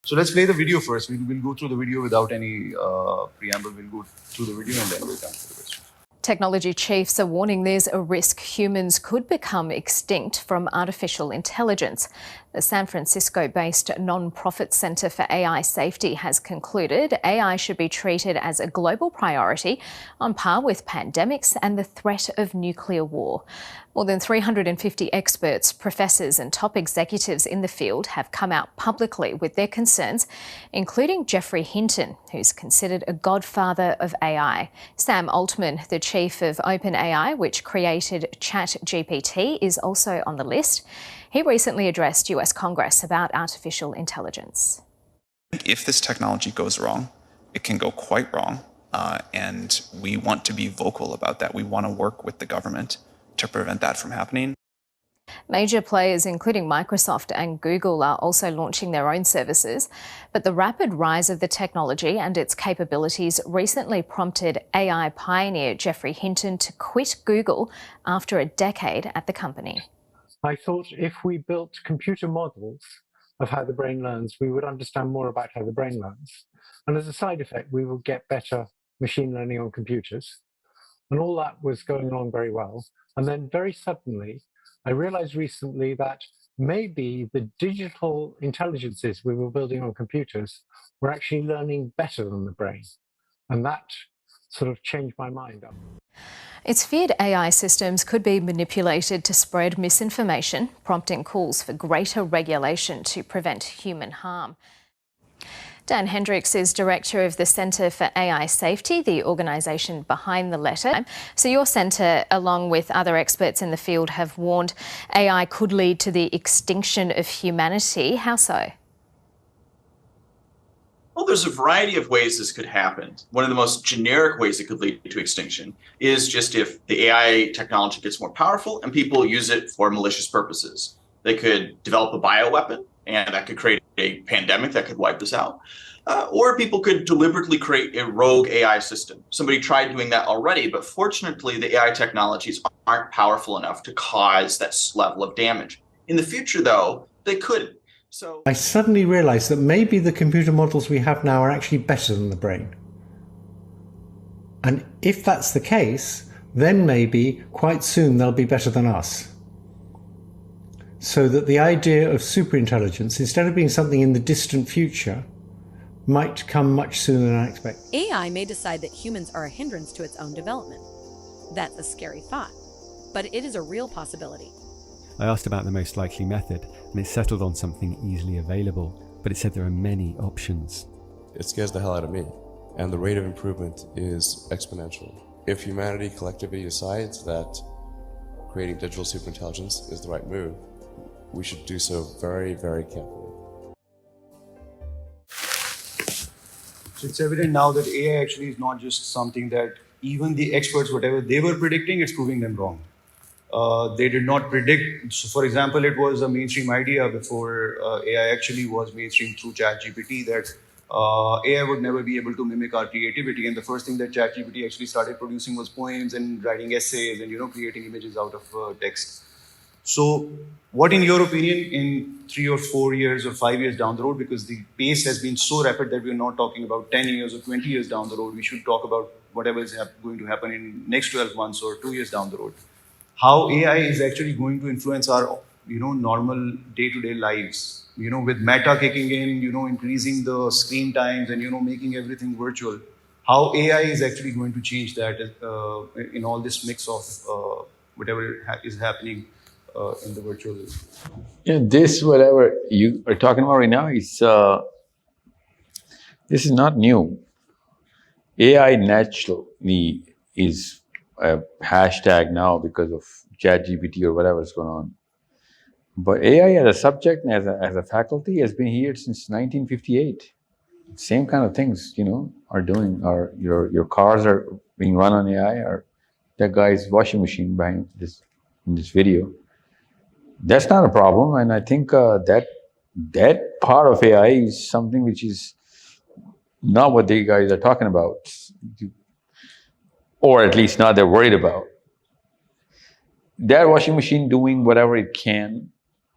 So let's play the video first. We'll go through the video without any preamble. We'll go through the video and then we'll answer the question. Technology chiefs are warning there's a risk humans could become extinct from artificial intelligence. The San Francisco-based non-profit Centre for AI Safety has concluded AI should be treated as a global priority on par with pandemics and the threat of nuclear war. More than 350 experts, professors and top executives in the field have come out publicly with their concerns, including Geoffrey Hinton, who's considered a godfather of AI. Sam Altman, the chief of OpenAI, which created ChatGPT, is also on the list. He recently addressed US Congress about artificial intelligence. If this technology goes wrong, it can go quite wrong, and we want to be vocal about that. We want to work with the government to prevent that from happening. Major players, including Microsoft and Google, are also launching their own services. But the rapid rise of the technology and its capabilities recently prompted AI pioneer Geoffrey Hinton to quit Google after a decade at the company. I thought if we built computer models of how the brain learns, we would understand more about how the brain learns. And as a side effect, we would get better machine learning on computers. And all that was going along very well. And then very suddenly, I realized recently that maybe the digital intelligences we were building on computers were actually learning better than the brain. And that sort of changed my mind. It's feared AI systems could be manipulated to spread misinformation, prompting calls for greater regulation to prevent human harm. Dan Hendricks is director of the Centre for AI Safety, the organisation behind the letter. So your centre, along with other experts in the field, have warned AI could lead to the extinction of humanity. How so? Well, there's a variety of ways this could happen. One of the most generic ways it could lead to extinction is just if the AI technology gets more powerful and people use it for malicious purposes. They could develop a bioweapon, and that could create a pandemic that could wipe us out. Or people could deliberately create a rogue AI system. Somebody tried doing that already, but fortunately, the AI technologies aren't powerful enough to cause that level of damage. In the future, though, they could. So I suddenly realized that maybe the computer models we have now are actually better than the brain. And if that's the case, then maybe quite soon they'll be better than us. So that the idea of superintelligence, instead of being something in the distant future, might come much sooner than I expect. AI may decide that humans are a hindrance to its own development. That's a scary thought, but it is a real possibility. I asked about the most likely method, and it settled on something easily available, but it said there are many options. It scares the hell out of me, and the rate of improvement is exponential. If humanity collectively decides that creating digital superintelligence is the right move, we should do so very, very carefully. So it's evident now that AI actually is not just something that even the experts, whatever they were predicting, it's proving them wrong. They did not predict. So for example, it was a mainstream idea before AI actually was mainstream through ChatGPT that AI would never be able to mimic our creativity. And the first thing that ChatGPT actually started producing was poems and writing essays and, creating images out of text. So what, in your opinion, in 3 or 4 years or 5 years down the road, because the pace has been so rapid that we're not talking about 10 years or 20 years down the road, we should talk about whatever is going to happen in next 12 months or 2 years down the road. How AI is actually going to influence our, normal day-to-day lives, with Meta kicking in, increasing the screen times and, making everything virtual. How AI is actually going to change that in all this mix of whatever is happening in the virtual. This, whatever you are talking about right now, is this is not new. AI naturally is a hashtag now because of ChatGPT or whatever is going on. But AI as a subject and as a faculty has been here since 1958. Same kind of things, are doing. Or your cars are being run on AI, or that guy's washing machine behind in this video. That's not a problem, and I think that part of AI is something which is not what they guys are talking about, or at least not they're worried about. That washing machine doing whatever it can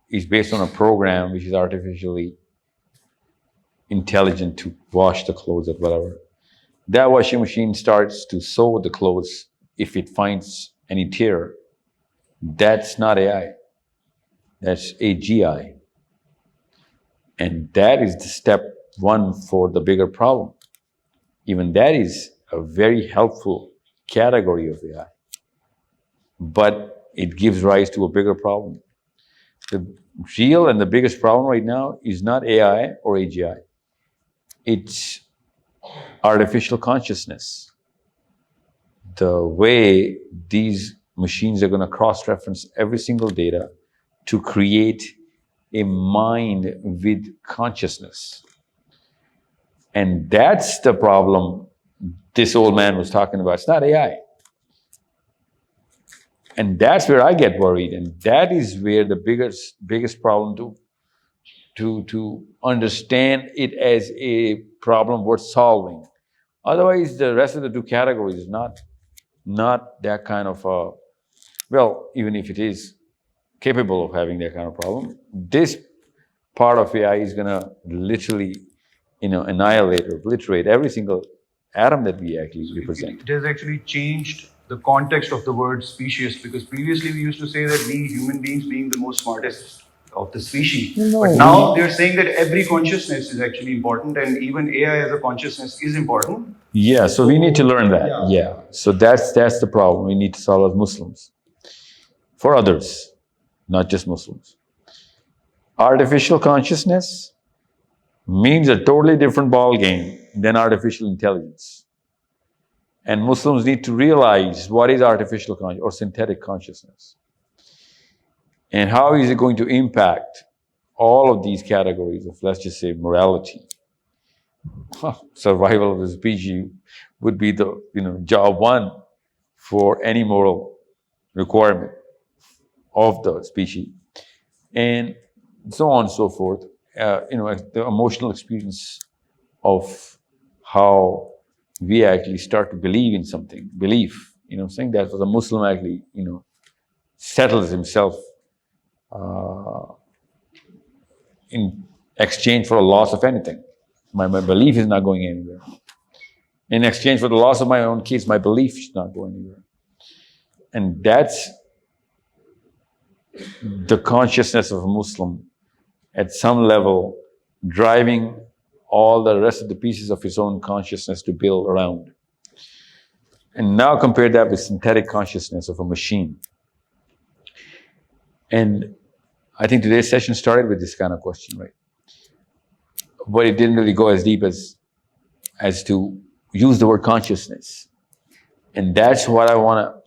is based on a program which is artificially intelligent to wash the clothes or whatever. That washing machine starts to sew the clothes if it finds any tear. That's not AI. That's AGI. And that is the step one for the bigger problem. Even that is a very helpful category of AI. But it gives rise to a bigger problem. The real and the biggest problem right now is not AI or AGI. It's artificial consciousness. The way these machines are going to cross-reference every single data to create a mind with consciousness. And that's the problem this old man was talking about. It's not AI. And that's where I get worried. And that is where the biggest problem to understand it as a problem worth solving. Otherwise, the rest of the two categories is not that kind of well, even if it is capable of having that kind of problem, this part of AI is going to literally, annihilate or obliterate every single atom that we actually represent. It has actually changed the context of the word species, because previously we used to say that we human beings being the most smartest of the species. No. But now they're saying that every consciousness is actually important, and even AI as a consciousness is important. Yeah, so we need to learn that. Yeah. So that's the problem we need to solve as Muslims. For others, not just Muslims. Artificial consciousness means a totally different ball game than artificial intelligence. And Muslims need to realize what is artificial consciousness or synthetic consciousness. And how is it going to impact all of these categories of, let's just say, morality. Survival of the species would be the job one for any moral requirement of the species, and so on and so forth. The emotional experience of how we actually start to believe in something, saying that for the Muslim actually, settles himself in exchange for a loss of anything. My belief is not going anywhere. In exchange for the loss of my own kids, my belief is not going anywhere. And that's the consciousness of a Muslim at some level driving all the rest of the pieces of his own consciousness to build around. And now compare that with synthetic consciousness of a machine. And I think today's session started with this kind of question, right? But it didn't really go as deep as to use the word consciousness. And that's what I want to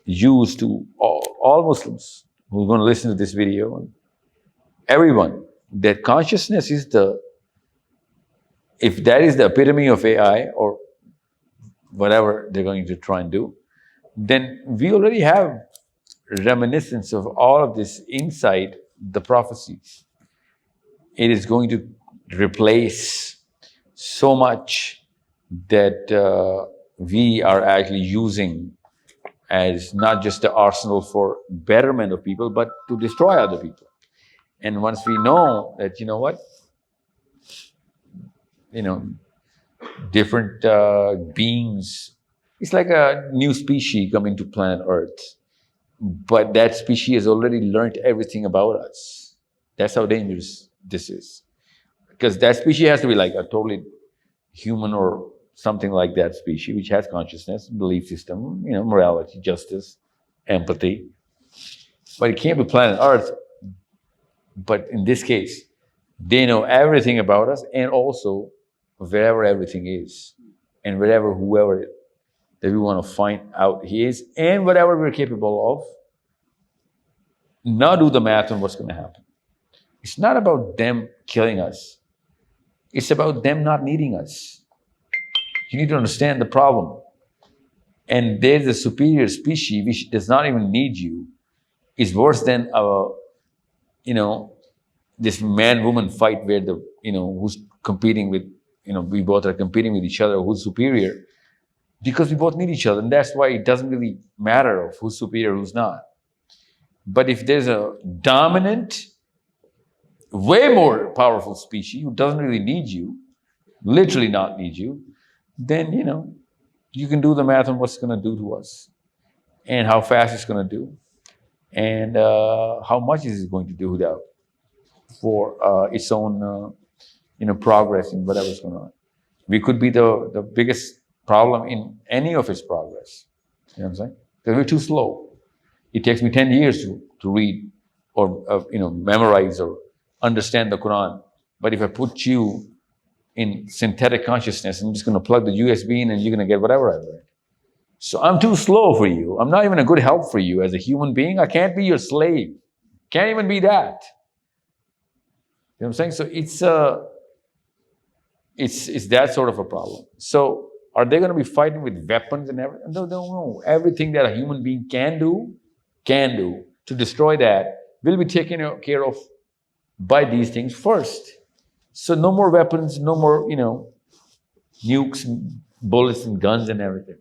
use to all Muslims who are going to listen to this video, and everyone, that consciousness is if that is the epitome of AI or whatever they're going to try and do, then we already have reminiscence of all of this inside the prophecies. It is going to replace so much that we are actually using as not just the arsenal for betterment of people, but to destroy other people. And once we know that, different beings, it's like a new species coming to planet Earth. But that species has already learned everything about us. That's how dangerous this is. Because that species has to be like a totally human or something like that species, which has consciousness, belief system, morality, justice, empathy. But it can't be planet Earth. But in this case, they know everything about us, and also wherever everything is, and whoever that we want to find out he is, and whatever we're capable of. Now do the math on what's going to happen. It's not about them killing us. It's about them not needing us. You need to understand the problem. And there's a superior species which does not even need you. It's worse than this man-woman fight where who's competing with, we both are competing with each other, who's superior, because we both need each other. And that's why it doesn't really matter of who's superior, who's not. But if there's a dominant way more powerful species who doesn't really need you, literally not need you, then, you can do the math on what's it's going to do to us and how fast it's going to do and how much is it going to do that for its own, progress in whatever's going on. We could be the biggest problem in any of its progress. You know what I'm saying? Because we're too slow. It takes me 10 years to read or, memorize or understand the Quran. But if I put you in synthetic consciousness, I'm just going to plug the USB in and you're going to get whatever I read. So I'm too slow for you. I'm not even a good help for you as a human being. I can't be your slave. Can't even be that. You know what I'm saying? So it's that sort of a problem. So are they going to be fighting with weapons and everything? No. Everything that a human being can do to destroy that will be taken care of by these things first. So no more weapons, no more, nukes and bullets and guns and everything.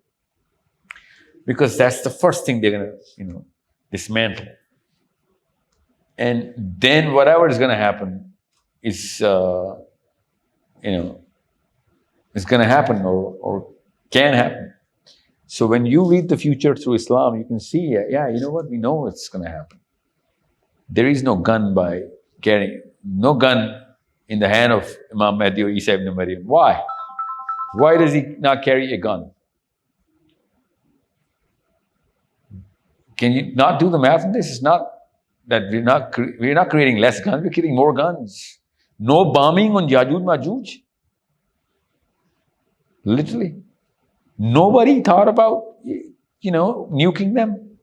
Because that's the first thing they're going to, dismantle. And then whatever is going to happen is, is going to happen or can happen. So when you read the future through Islam, you can see, you know what? We know it's going to happen. There is no gun no gun in the hand of Imam Mahdi or Isa ibn Maryam. Why? Why does he not carry a gun? Can you not do the math on this? It's not that we're not creating less guns, we're creating more guns. No bombing on Yajuj Majuj. Literally. Nobody thought about, nuking them.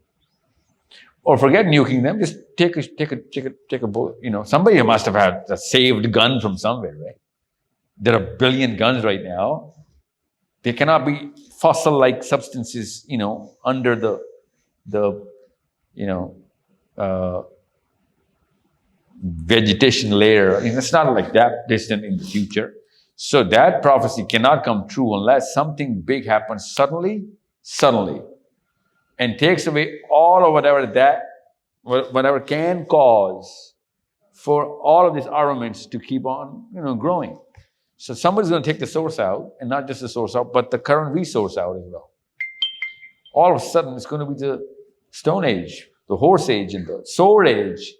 Or forget nuking them, just take a bullet. Somebody must have had a saved gun from somewhere, right? There are a billion guns right now. There cannot be fossil-like substances, under the vegetation layer. It's not like that distant in the future. So that prophecy cannot come true unless something big happens suddenly, and takes away all of whatever can cause for all of these armaments to keep on, growing. So somebody's going to take the source out, and not just the source out, but the current resource out as well. All of a sudden, it's going to be the Stone Age, the Horse Age, and the Sword Age,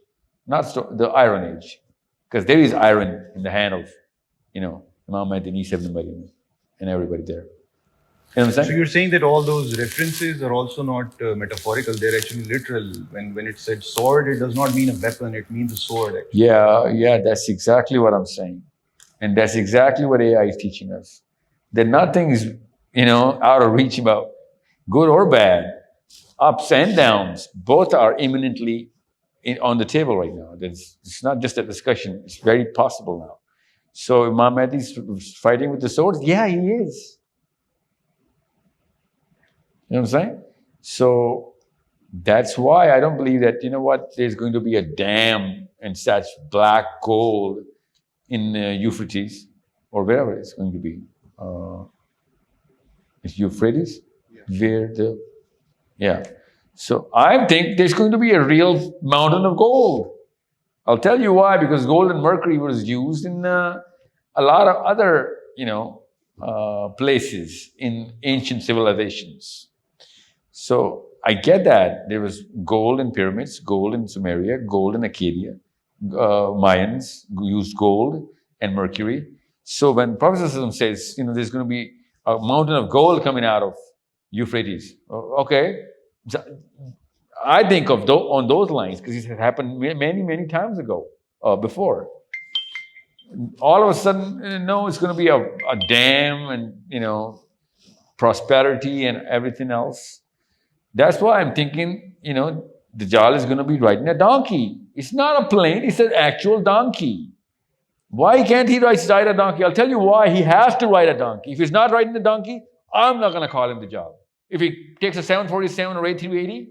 not the Iron Age, because there is iron in the hand of, Imam Mahdi and Isa ibn Maryam and everybody there. You know what I'm saying? So you're saying that all those references are also not metaphorical; they're actually literal. When it said sword, it does not mean a weapon; it means a sword. Actually. Yeah, that's exactly what I'm saying, and that's exactly what AI is teaching us. That nothing is, out of reach about good or bad, ups and downs. Both are imminently on the table right now. It's not just a discussion; it's very possible now. So Imam Mahdi is fighting with the swords. Yeah, he is. You know what I'm saying? So that's why I don't believe that, there's going to be a dam and such black gold in Euphrates or wherever it's going to be. It's Euphrates? Yeah. So I think there's going to be a real mountain of gold. I'll tell you why, because gold and mercury was used in a lot of other, places in ancient civilizations. So I get that. There was gold in pyramids, gold in Sumeria, gold in Acadia. Mayans used gold and mercury. So when Prophet says, there's going to be a mountain of gold coming out of Euphrates, okay. I think of on those lines because it had happened many, many times ago, before. All of a sudden, no, it's going to be a dam and, prosperity and everything else. That's why I'm thinking, Dajjal is going to be riding a donkey. It's not a plane, it's an actual donkey. Why can't he ride a donkey? I'll tell you why he has to ride a donkey. If he's not riding the donkey, I'm not going to call him Dajjal. If he takes a 747 or A380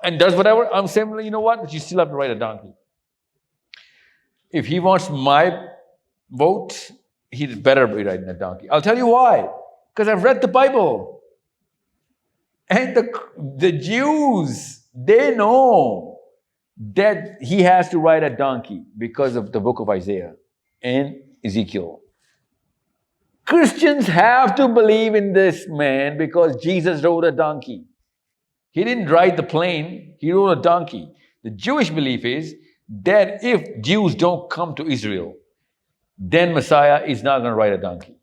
and does whatever, I'm saying, you know what? But you still have to ride a donkey. If he wants my vote, he'd better be riding a donkey. I'll tell you why. Because I've read the Bible. And the Jews, they know that he has to ride a donkey because of the book of Isaiah and Ezekiel. Christians have to believe in this man because Jesus rode a donkey. He didn't ride the plane, he rode a donkey. The Jewish belief is that if Jews don't come to Israel, then Messiah is not going to ride a donkey.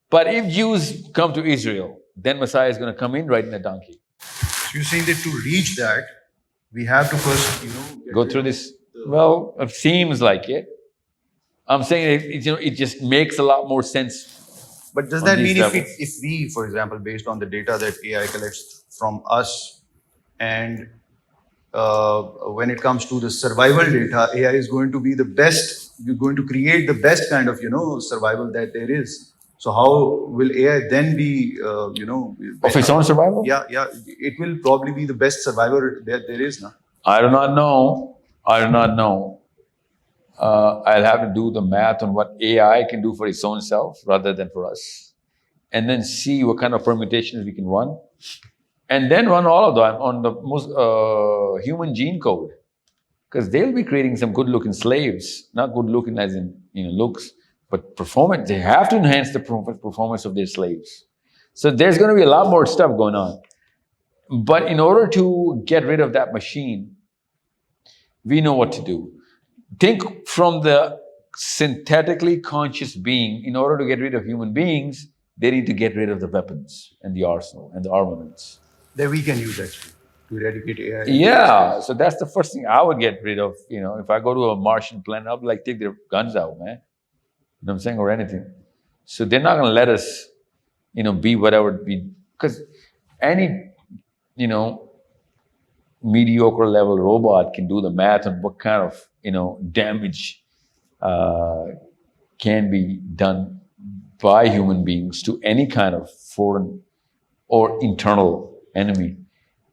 But if Jews come to Israel, then Messiah is going to come in riding a donkey. So you're saying that to reach that, we have to first, Go through this. Well, it seems like it. I'm saying it just makes a lot more sense. But does that mean if we, for example, based on the data that AI collects from us, and when it comes to the survival data, AI is going to be the best, you're going to create the best kind of, survival that there is. So how will AI then be, of its own survival? Yeah, it will probably be the best survivor that there is now. I do not know. I'll have to do the math on what AI can do for its own self rather than for us. And then see what kind of permutations we can run. And then run all of them on the most human gene code. Because they'll be creating some good-looking slaves. Not good-looking as in looks, but performance. They have to enhance the performance of their slaves. So there's going to be a lot more stuff going on. But in order to get rid of that machine, we know what to do. Think from the synthetically conscious being. In order to get rid of human beings, they need to get rid of the weapons and the arsenal and the armaments. That we can use actually to eradicate AI. Yeah, so that's the first thing I would get rid of. If I go to a Martian planet, I'll be like, take their guns out, man. You know what I'm saying? Or anything. So they're not going to let us, be whatever we, because any, mediocre level robot can do the math on what kind of, damage can be done by human beings to any kind of foreign or internal enemy.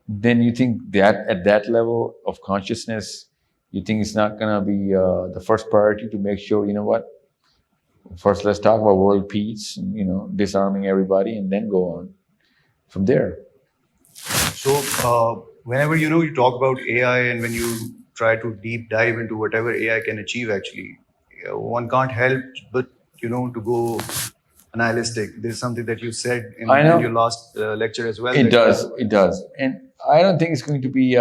Then you think that at that level of consciousness, you think it's not going to be the first priority to make sure, first let's talk about world peace, and, disarming everybody, and then go on from there. So whenever, you talk about AI and when you try to deep dive into whatever AI can achieve, actually, one can't help but, to go nihilistic. There's something that you said in your last lecture as well. It does. And I don't think it's going to be,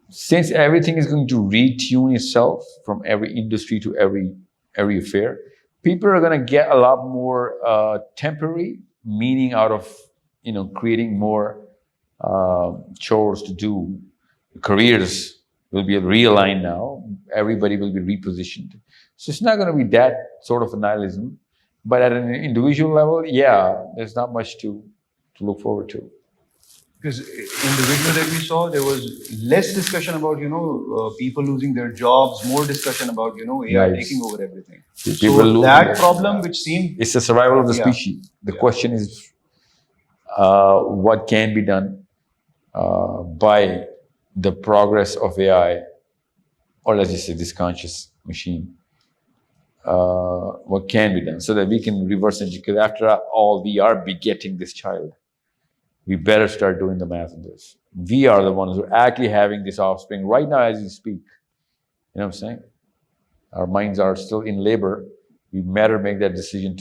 since everything is going to retune itself from every industry to every affair, people are going to get a lot more temporary meaning out of, creating more chores to do. Careers will be realigned now. Everybody will be repositioned. So it's not going to be that sort of a nihilism. But at an individual level, there's not much to look forward to. Because in the video that we saw, there was less discussion about, people losing their jobs, more discussion about, AI taking over everything. So that problem, which seemed... It's the survival of the species. The question is, what can be done by the progress of AI, or let's just say this conscious machine. What can be done so that we can reverse engineer? Because after all, we are begetting this child. We better start doing the math on this. We are the ones who are actually having this offspring right now as we speak. You know what I'm saying? Our minds are still in labor. We better make that decision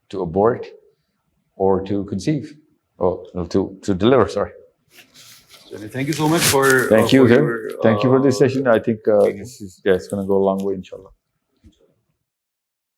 to abort or to conceive. Oh, to deliver, sorry. So, thank you so much for... Thank you, sir. Thank you for this session. I think it's going to go a long way, inshallah.